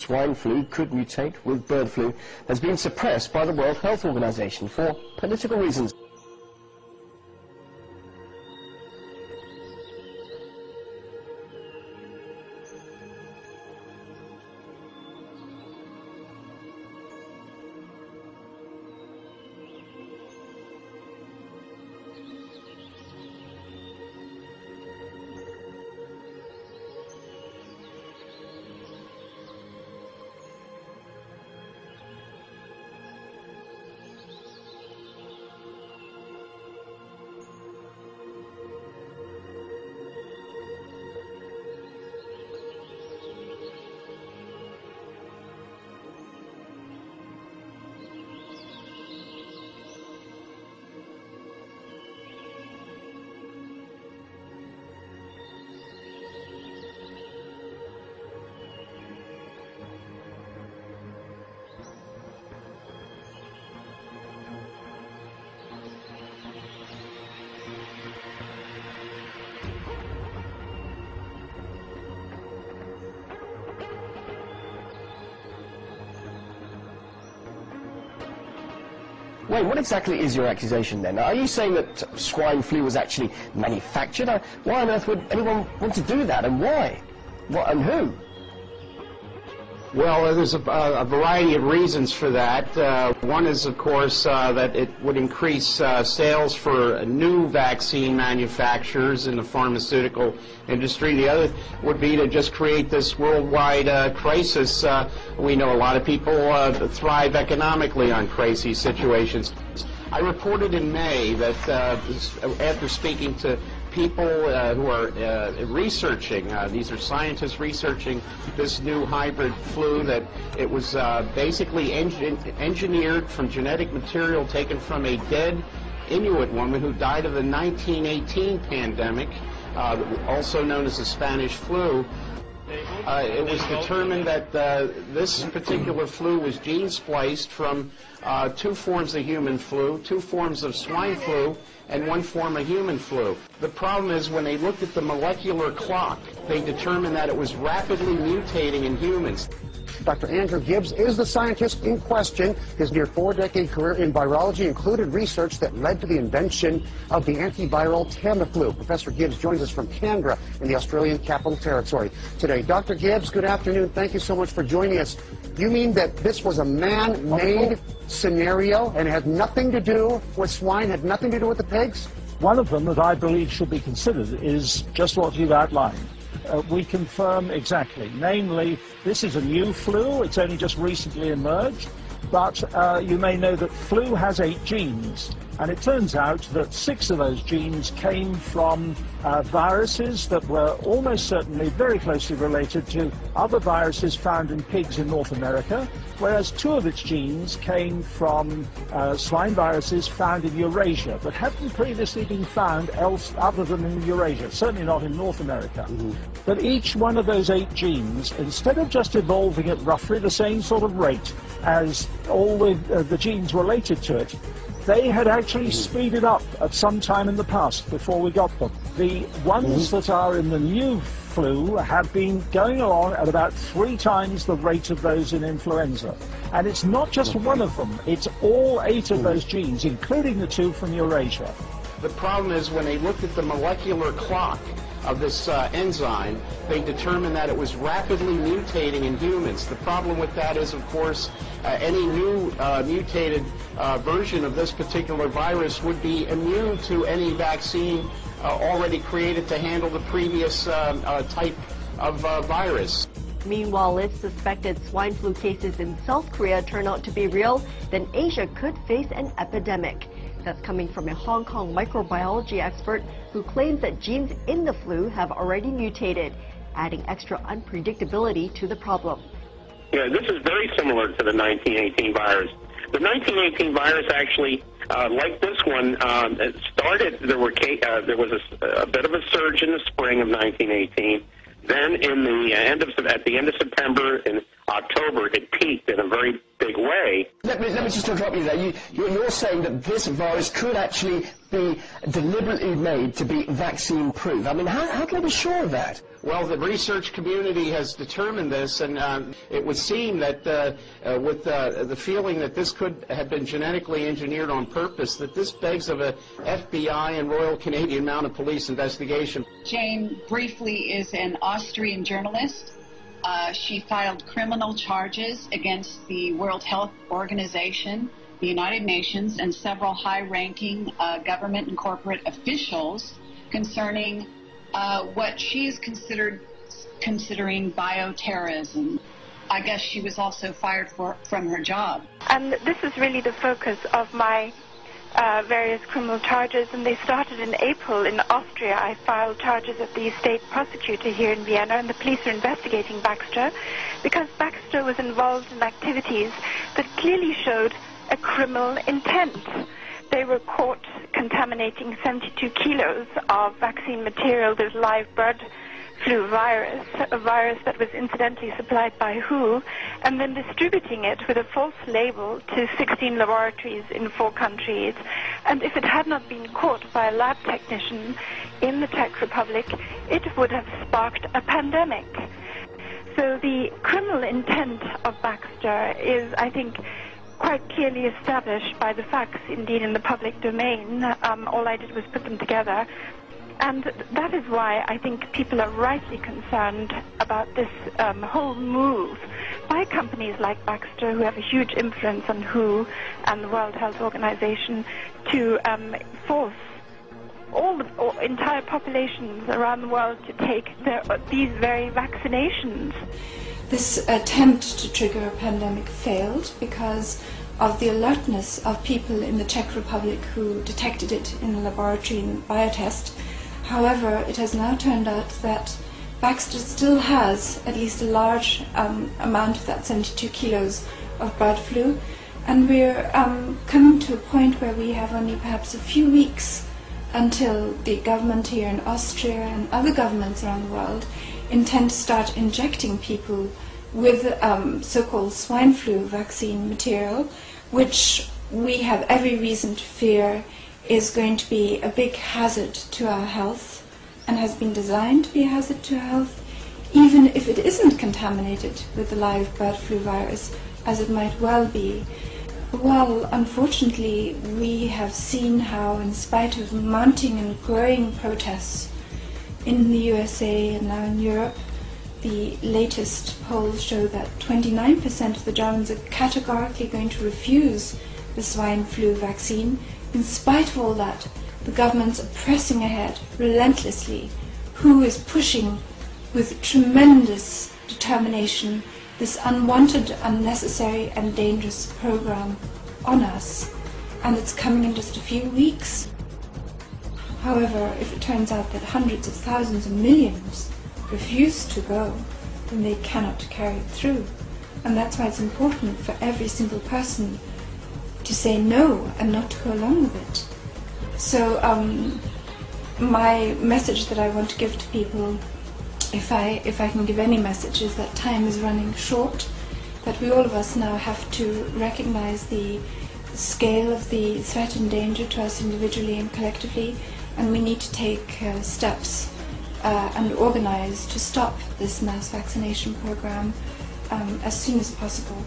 swine flu could mutate with bird flu has been suppressed by the World Health Organization for political reasons. Wait, what exactly is your accusation then? Are you saying that swine flu was actually manufactured? Why on earth would anyone want to do that, and why? What, and who? Well, there's a variety of reasons for that. One is, of course, that it would increase sales for new vaccine manufacturers in the pharmaceutical industry. The other would be to just create this worldwide crisis. We know a lot of people thrive economically on crazy situations. I reported in May that after speaking to people who are researching, these are scientists researching this new hybrid flu, that it was basically engineered from genetic material taken from a dead Inuit woman who died of the 1918 pandemic, also known as the Spanish flu. It was determined that this particular flu was gene spliced from two forms of human flu, two forms of swine flu, and one form of human flu. The problem is, when they looked at the molecular clock, they determined that it was rapidly mutating in humans. Dr. Andrew Gibbs is the scientist in question. His near four-decade career in virology included research that led to the invention of the antiviral Tamiflu. Professor Gibbs joins us from Canberra in the Australian Capital Territory today. Dr. Gibbs, good afternoon. Thank you so much for joining us. You mean that this was a man-made scenario and had nothing to do with swine, had nothing to do with the pigs? One of them that I believe should be considered is just what you've outlined. We confirm exactly. Namely, this is a new flu. It's only just recently emerged. But you may know that flu has 8 genes. And it turns out that 6 of those genes came from viruses that were almost certainly very closely related to other viruses found in pigs in North America, whereas 2 of its genes came from swine viruses found in Eurasia, but hadn't previously been found else other than in Eurasia, certainly not in North America. Mm-hmm. But each one of those 8 genes, instead of just evolving at roughly the same sort of rate as all the genes related to it, they had actually speeded up at some time in the past before we got them. The ones that are in the new flu have been going along at about 3 times the rate of those in influenza. And it's not just one of them, it's all 8 of those genes, including the 2 from Eurasia. The problem is, when they looked at the molecular clock of this enzyme, they determined that it was rapidly mutating in humans. The problem with that is, of course, any new mutated version of this particular virus would be immune to any vaccine already created to handle the previous type of virus. Meanwhile, if suspected swine flu cases in South Korea turn out to be real, then Asia could face an epidemic. That's coming from a Hong Kong microbiology expert who claims that genes in the flu have already mutated, adding extra unpredictability to the problem. Yeah, this is very similar to the 1918 virus. The 1918 virus actually, like this one, it started. There was a bit of a surge in the spring of 1918. Then, at the end of September and October, it peaked in a very big way. Let me me just interrupt you there. You're saying that this virus could actually be deliberately made to be vaccine-proof. I mean, how can I be sure of that? Well, the research community has determined this, and it would seem that with the feeling that this could have been genetically engineered on purpose, that this begs of a FBI and Royal Canadian Mounted Police investigation. Jane briefly is an Austrian journalist. She filed criminal charges against the World Health Organization, the United Nations, and several high-ranking government and corporate officials concerning what she's considering bioterrorism. I guess she was also fired from her job. And this is really the focus of my various criminal charges, and they started in April in Austria. I filed charges at the state prosecutor here in Vienna, and the police are investigating Baxter because Baxter was involved in activities that clearly showed a criminal intent. They were caught contaminating 72 kilos of vaccine material with live bird flu virus, a virus that was incidentally supplied by WHO, and then distributing it with a false label to 16 laboratories in 4 countries. And if it had not been caught by a lab technician in the Czech Republic, it would have sparked a pandemic. So the criminal intent of Baxter is, I think, quite clearly established by the facts, indeed, in the public domain. All I did was put them together. And that is why I think people are rightly concerned about this whole move by companies like Baxter, who have a huge influence on WHO and the World Health Organization, to force all entire populations around the world to take these very vaccinations. This attempt to trigger a pandemic failed because of the alertness of people in the Czech Republic who detected it in a laboratory in biotest. However, it has now turned out that Baxter still has at least a large amount of that 72 kilos of bird flu, and we're coming to a point where we have only perhaps a few weeks until the government here in Austria and other governments around the world intend to start injecting people with so-called swine flu vaccine material, which we have every reason to fear is going to be a big hazard to our health and has been designed to be a hazard to our health, even if it isn't contaminated with the live bird flu virus, as it might well be. Well, unfortunately, we have seen how, in spite of mounting and growing protests in the USA and now in Europe, the latest polls show that 29% of the Germans are categorically going to refuse the swine flu vaccine. In spite of all that, the governments are pressing ahead relentlessly. WHO is pushing with tremendous determination this unwanted, unnecessary and dangerous program on us, and it's coming in just a few weeks. However, if it turns out that hundreds of thousands and millions refuse to go, then they cannot carry it through. And that's why it's important for every single person to say no and not to go along with it. So my message that I want to give to people, if I can give any message, is that time is running short, that we all of us now have to recognize the scale of the threat and danger to us individually and collectively, and we need to take steps and organize to stop this mass vaccination program as soon as possible.